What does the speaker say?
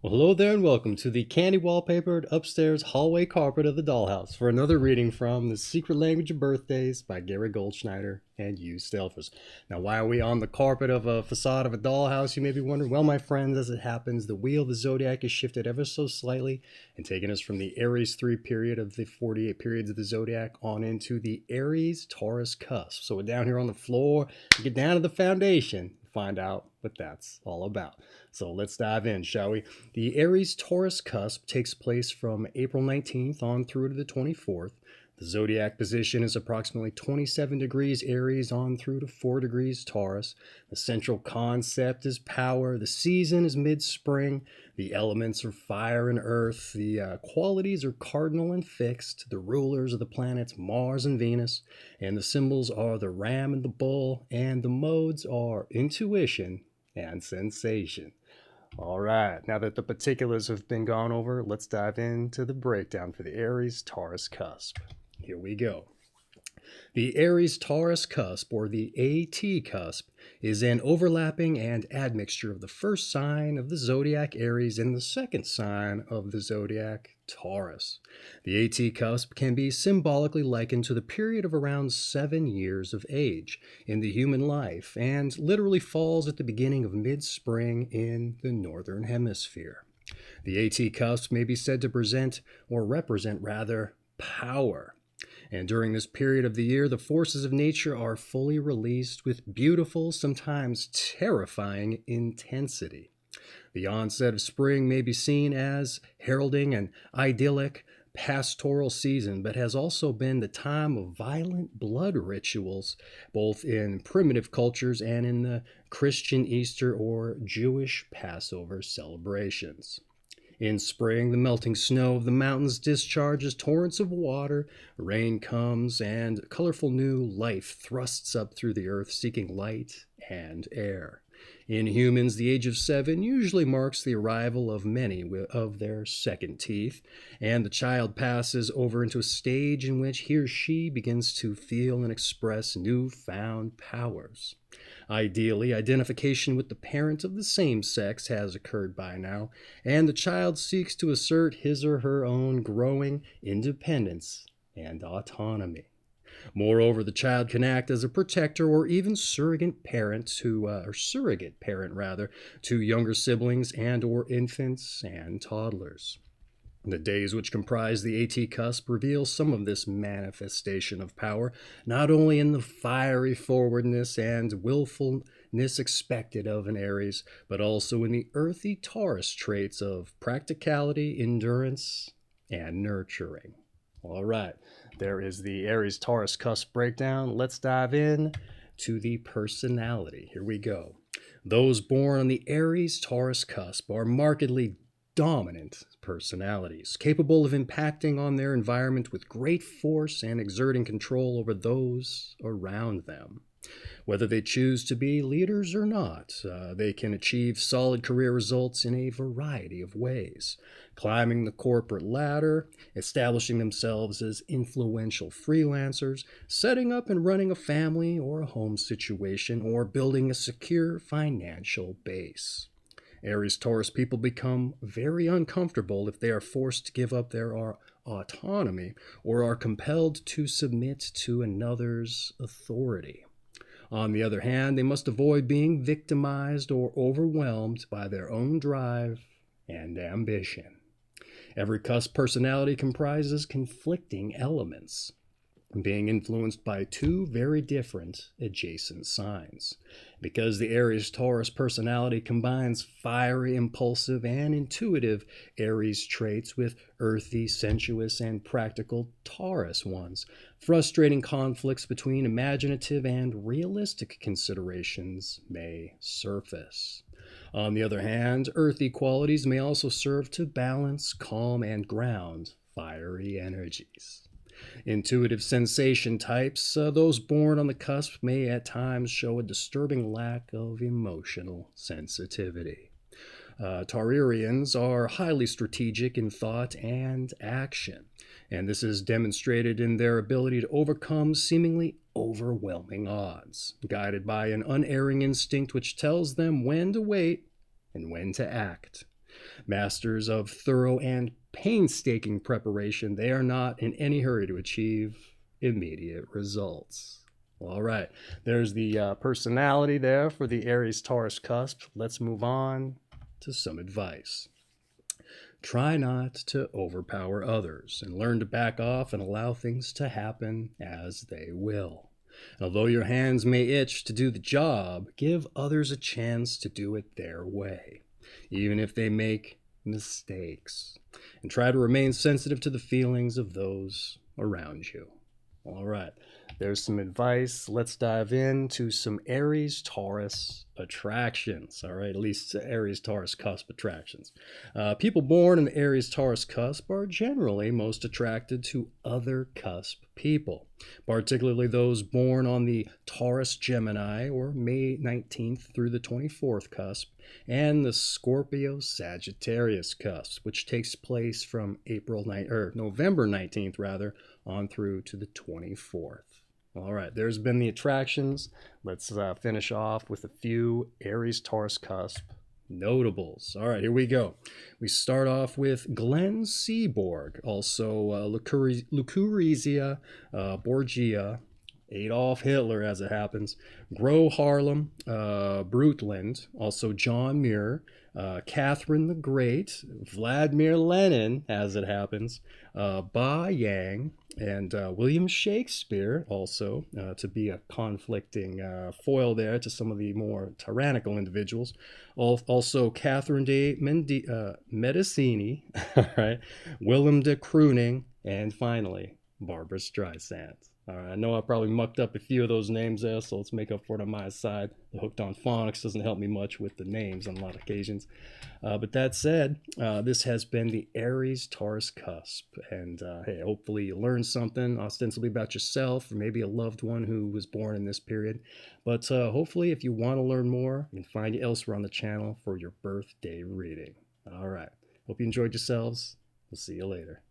Well, hello there and welcome to the candy wallpapered upstairs hallway carpet of the dollhouse for another reading from The Secret Language of Birthdays by Gary Goldschneider and you Stelfers. Now, why are we on the carpet of a facade of a dollhouse, you may be wondering? Well, my friends, as it happens, the wheel of the zodiac is shifted ever so slightly and taking us from the Aries 3 period of the 48 periods of the zodiac on into the Aries-Taurus Cusp. So we're down here on the floor, we get down to the foundation, find out what that's all about. So let's dive in, shall we? The Aries-Taurus Cusp takes place from April 19th on through to the 24th. The zodiac position is approximately 27 degrees Aries on through to 4 degrees Taurus. The central concept is power. The season is mid-spring. The elements are fire and earth. The qualities are cardinal and fixed. The rulers of the planets Mars and Venus. And the symbols are the ram and the bull. And the modes are intuition and sensation. All right, now that the particulars have been gone over, let's dive into the breakdown for the Aries-Taurus Cusp. Here we go. The Aries-Taurus Cusp, or the AT Cusp, is an overlapping and admixture of the first sign of the zodiac Aries and the second sign of the zodiac Taurus. The AT Cusp can be symbolically likened to the period of around 7 years of age in the human life and literally falls at the beginning of mid-spring in the northern hemisphere. The AT Cusp may be said to represent power. And during this period of the year, the forces of nature are fully released with beautiful, sometimes terrifying intensity. The onset of spring may be seen as heralding an idyllic, pastoral season, but has also been the time of violent blood rituals, both in primitive cultures and in the Christian Easter or Jewish Passover celebrations. In spring, the melting snow of the mountains discharges torrents of water, rain comes, and colorful new life thrusts up through the earth seeking light and air. In humans, the age of 7 usually marks the arrival of many of their second teeth, and the child passes over into a stage in which he or she begins to feel and express newfound powers. Ideally, identification with the parent of the same sex has occurred by now, and the child seeks to assert his or her own growing independence and autonomy. Moreover, the child can act as a protector or even surrogate parent to younger siblings and or infants and toddlers. The days which comprise the AT Cusp reveal some of this manifestation of power, not only in the fiery forwardness and willfulness expected of an Aries, but also in the earthy Taurus traits of practicality, endurance, and nurturing. All right, there is the Aries-Taurus Cusp breakdown. Let's dive in to the personality. Here we go. Those born on the Aries-Taurus Cusp are markedly dominant personalities, capable of impacting on their environment with great force and exerting control over those around them. Whether they choose to be leaders or not, they can achieve solid career results in a variety of ways, climbing the corporate ladder, establishing themselves as influential freelancers, setting up and running a family or a home situation, or building a secure financial base. Aries-Taurus people become very uncomfortable if they are forced to give up their autonomy or are compelled to submit to another's authority. On the other hand, they must avoid being victimized or overwhelmed by their own drive and ambition. Every Cusp personality comprises conflicting elements, being influenced by two very different adjacent signs. Because the Aries-Taurus personality combines fiery, impulsive, and intuitive Aries traits with earthy, sensuous, and practical Taurus ones, frustrating conflicts between imaginative and realistic considerations may surface. On the other hand, earthy qualities may also serve to balance, calm, and ground fiery energies. Intuitive sensation types, those born on the cusp may at times show a disturbing lack of emotional sensitivity. Taurarians are highly strategic in thought and action, and this is demonstrated in their ability to overcome seemingly overwhelming odds, guided by an unerring instinct which tells them when to wait and when to act. Masters of thorough and painstaking preparation, they are not in any hurry to achieve immediate results. All right, there's the personality there for the Aries-Taurus cusp. Let's move on to some advice. Try not to overpower others and learn to back off and allow things to happen as they will. And although your hands may itch to do the job, give others a chance to do it their way, even if they make mistakes. And try to remain sensitive to the feelings of those around you. All right, there's some advice. Let's dive into some Aries-Taurus attractions. All right, at least Aries-Taurus cusp attractions. People born in the Aries-Taurus cusp are generally most attracted to other cusp people, particularly those born on the Taurus-Gemini or May 19th through the 24th cusp, and the Scorpio-Sagittarius cusp, which takes place from November 19th rather, on through to the 24th. All right, there's been the attractions. Let's finish off with a few Aries-Taurus cusp notables. All right, here we go. We start off with Glenn Seaborg, also Lucrezia Borgia, Adolf Hitler, as it happens, Gro Harlem, Brundtland, also John Muir, Catherine the Great, Vladimir Lenin, as it happens, Ba Yang, and William Shakespeare, also, to be a conflicting foil there to some of the more tyrannical individuals. Also, Catherine de Medici, all right, Willem de Kooning, and finally, Barbra Streisand. All right, I know I probably mucked up a few of those names there, so let's make up for it on my side. The Hooked on Phonics doesn't help me much with the names on a lot of occasions. But that said, this has been the Aries-Taurus cusp. And hey, hopefully you learned something ostensibly about yourself or maybe a loved one who was born in this period. But hopefully if you want to learn more, you can find you elsewhere on the channel for your birthday reading. All right, hope you enjoyed yourselves. We'll see you later.